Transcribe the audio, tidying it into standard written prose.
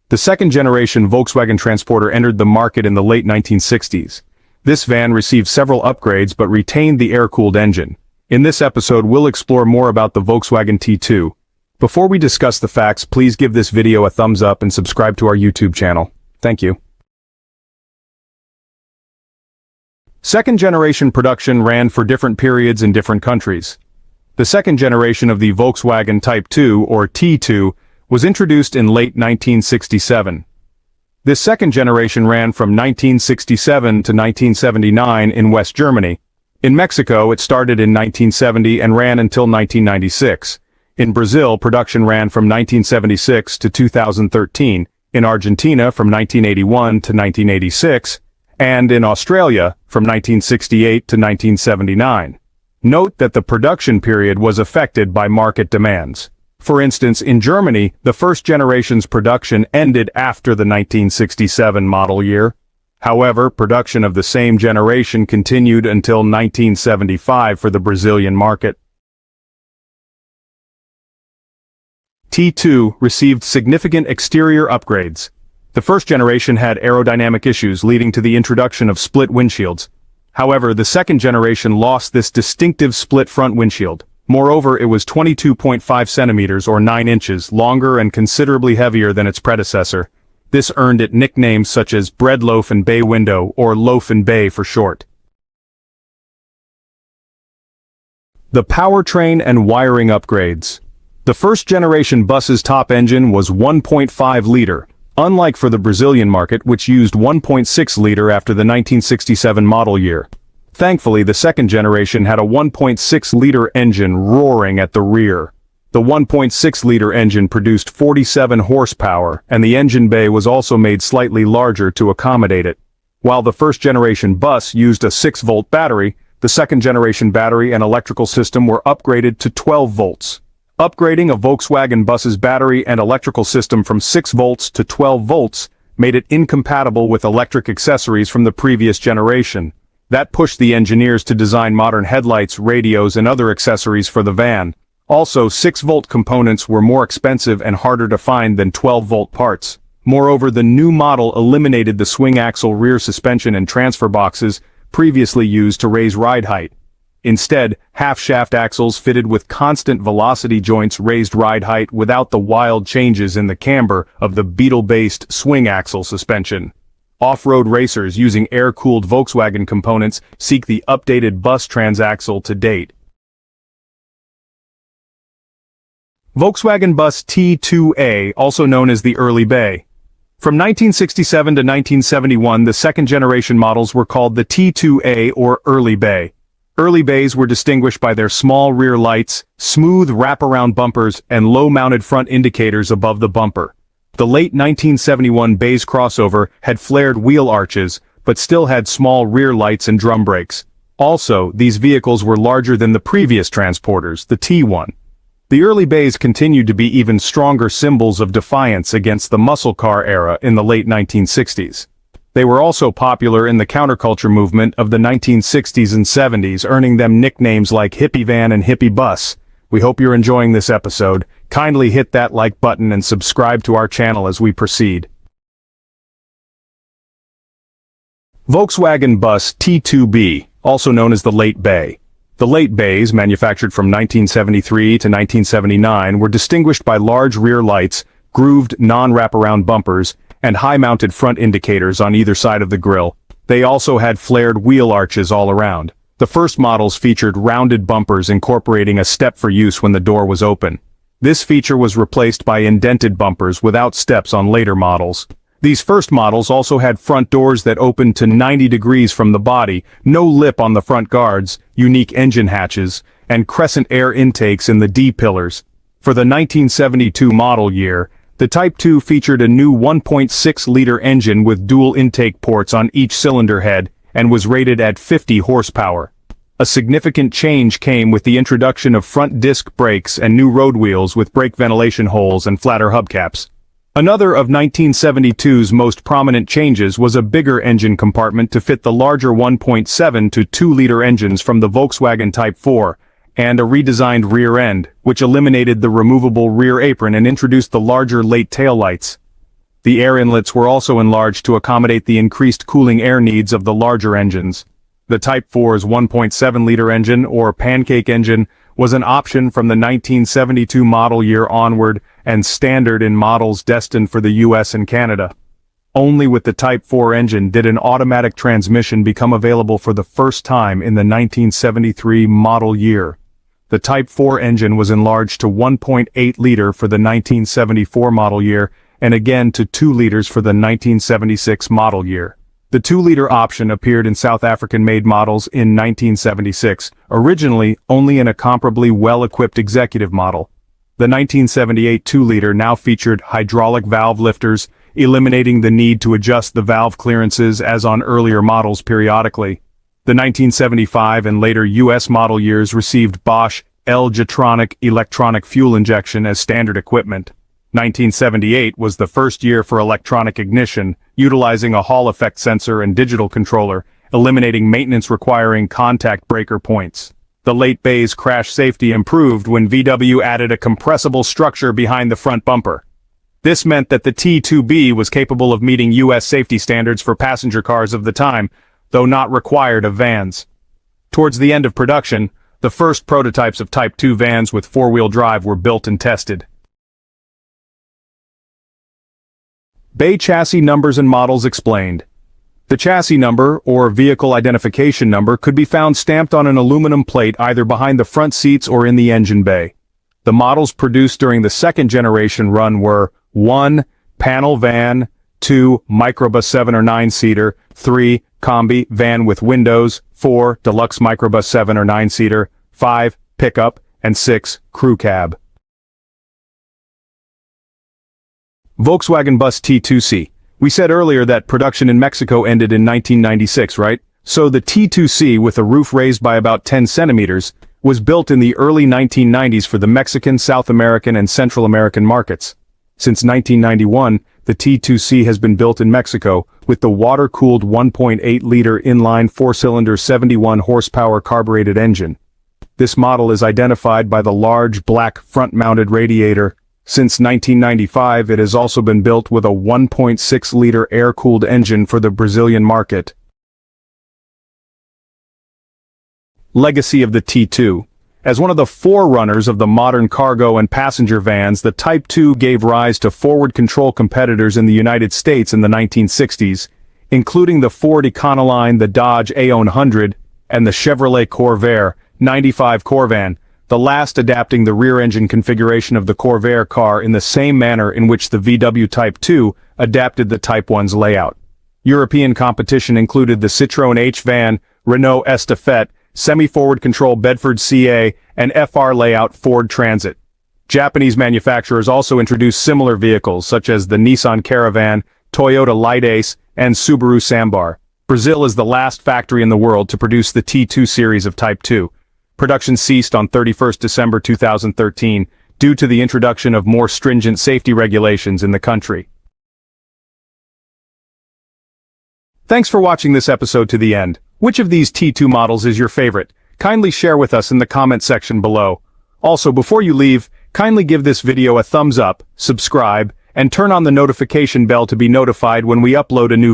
The second-generation Volkswagen Transporter entered the market in the late 1960s. This van received several upgrades but retained the air-cooled engine. In this episode, we'll explore more about the Volkswagen T2. Before we discuss the facts, please give this video a thumbs up and subscribe to our YouTube channel. Thank you. Second-generation production ran for different periods in different countries. The second generation of the Volkswagen Type 2, or T2, was introduced in late 1967. This second generation ran from 1967 to 1979 in West Germany. In Mexico, it started in 1970 and ran until 1996. In Brazil, production ran from 1976 to 2013, in Argentina from 1981 to 1986, and in Australia from 1968 to 1979. Note that the production period was affected by market demands. For instance, in Germany, the first generation's production ended after the 1967 model year. However, production of the same generation continued until 1975 for the Brazilian market. T2 received significant exterior upgrades. The first generation had aerodynamic issues leading to the introduction of split windshields. However, the second generation lost this distinctive split front windshield. Moreover, it was 22.5 centimeters or 9 inches longer and considerably heavier than its predecessor. This earned it nicknames such as bread loaf and bay window, or loaf and bay for short. The powertrain and wiring upgrades. The first generation bus's top engine was 1.5 liter, unlike for the Brazilian market, which used 1.6 liter after the 1967 model year. Thankfully, the second generation had a 1.6-liter engine roaring at the rear. The 1.6-liter engine produced 47 horsepower, and the engine bay was also made slightly larger to accommodate it. While the first-generation bus used a 6-volt battery, the second-generation battery and electrical system were upgraded to 12 volts. Upgrading a Volkswagen bus's battery and electrical system from 6 volts to 12 volts made it incompatible with electric accessories from the previous generation. That pushed the engineers to design modern headlights, radios, and other accessories for the van. Also, 6-volt components were more expensive and harder to find than 12-volt parts. Moreover, the new model eliminated the swing axle rear suspension and transfer boxes previously used to raise ride height. Instead, half-shaft axles fitted with constant velocity joints raised ride height without the wild changes in the camber of the Beetle-based swing axle suspension. Off-road racers using air-cooled Volkswagen components seek the updated bus transaxle to date. Volkswagen Bus T2A, also known as the Early Bay. From 1967 to 1971, the second-generation models were called the T2A or Early Bay. Early bays were distinguished by their small rear lights, smooth wraparound bumpers, and low-mounted front indicators above the bumper. The late 1971 Bays crossover had flared wheel arches, but still had small rear lights and drum brakes. Also, these vehicles were larger than the previous transporters, the T1. The early Bays continued to be even stronger symbols of defiance against the muscle car era in the late 1960s. They were also popular in the counterculture movement of the 1960s and 70s, earning them nicknames like Hippie Van and Hippie Bus. We hope you're enjoying this episode. Kindly hit that like button and subscribe to our channel as we proceed. Volkswagen Bus T2B, also known as the Late Bay. The Late Bays, manufactured from 1973 to 1979, were distinguished by large rear lights, grooved non-wraparound bumpers, and high-mounted front indicators on either side of the grille. They also had flared wheel arches all around. The first models featured rounded bumpers incorporating a step for use when the door was open. This feature was replaced by indented bumpers without steps on later models. These first models also had front doors that opened to 90 degrees from the body, no lip on the front guards, unique engine hatches, and crescent air intakes in the D-pillars. For the 1972 model year, the Type 2 featured a new 1.6-liter engine with dual intake ports on each cylinder head and was rated at 50 horsepower. A significant change came with the introduction of front disc brakes and new road wheels with brake ventilation holes and flatter hubcaps. Another of 1972's most prominent changes was a bigger engine compartment to fit the larger 1.7 to 2-liter engines from the Volkswagen Type 4, and a redesigned rear end, which eliminated the removable rear apron and introduced the larger late taillights. The air inlets were also enlarged to accommodate the increased cooling air needs of the larger engines. The Type 4's 1.7-liter engine, or pancake engine, was an option from the 1972 model year onward and standard in models destined for the US and Canada. Only with the Type 4 engine did an automatic transmission become available for the first time in the 1973 model year. The Type 4 engine was enlarged to 1.8-liter for the 1974 model year and again to 2 liters for the 1976 model year. The 2-liter option appeared in South African-made models in 1976, originally only in a comparably well-equipped executive model. The 1978 2-liter now featured hydraulic valve lifters, eliminating the need to adjust the valve clearances as on earlier models periodically. The 1975 and later US model years received Bosch L-Jetronic electronic fuel injection as standard equipment. 1978 was the first year for electronic ignition, utilizing a Hall effect sensor and digital controller, eliminating maintenance requiring contact breaker points. The late bay's crash safety improved when VW added a compressible structure behind the front bumper. This meant that the T2B was capable of meeting US safety standards for passenger cars of the time, though not required of vans. Towards the end of production, the first prototypes of Type 2 vans with four-wheel drive were built and tested. Bay chassis numbers and models explained. The chassis number, or vehicle identification number, could be found stamped on an aluminum plate either behind the front seats or in the engine bay. The models produced during the second generation run were 1. Panel van, 2. Microbus 7 or 9-seater, 3. Combi, van with windows, 4. Deluxe Microbus 7 or 9-seater, 5. Pickup, and 6. Crew cab. Volkswagen Bus T2C. We said earlier that production in Mexico ended in 1996, right? So the T2C, with a roof raised by about 10 centimeters, was built in the early 1990s for the Mexican, South American, and Central American markets. Since 1991, the T2C has been built in Mexico, with the water-cooled 1.8-liter inline 4-cylinder 71-horsepower carbureted engine. This model is identified by the large black front-mounted radiator. Since 1995, it has also been built with a 1.6-liter air-cooled engine for the Brazilian market. Legacy of the T2. As one of the forerunners of the modern cargo and passenger vans, the Type 2 gave rise to forward control competitors in the United States in the 1960s, including the Ford Econoline, the Dodge A100, and the Chevrolet Corvair 95 Corvan, the last adapting the rear-engine configuration of the Corvair car in the same manner in which the VW Type 2 adapted the Type 1's layout. European competition included the Citroën H-Van, Renault Estafette, semi-forward control Bedford CA, and FR layout Ford Transit. Japanese manufacturers also introduced similar vehicles such as the Nissan Caravan, Toyota Light Ace, and Subaru Sambar. Brazil is the last factory in the world to produce the T2 series of Type 2. Production ceased on 31 December 2013 due to the introduction of more stringent safety regulations in the country. Thanks for watching this episode to the end. Which of these T2 models is your favorite? Kindly share with us in the comment section below. Also, before you leave, kindly give this video a thumbs up, subscribe, and turn on the notification bell to be notified when we upload a new video.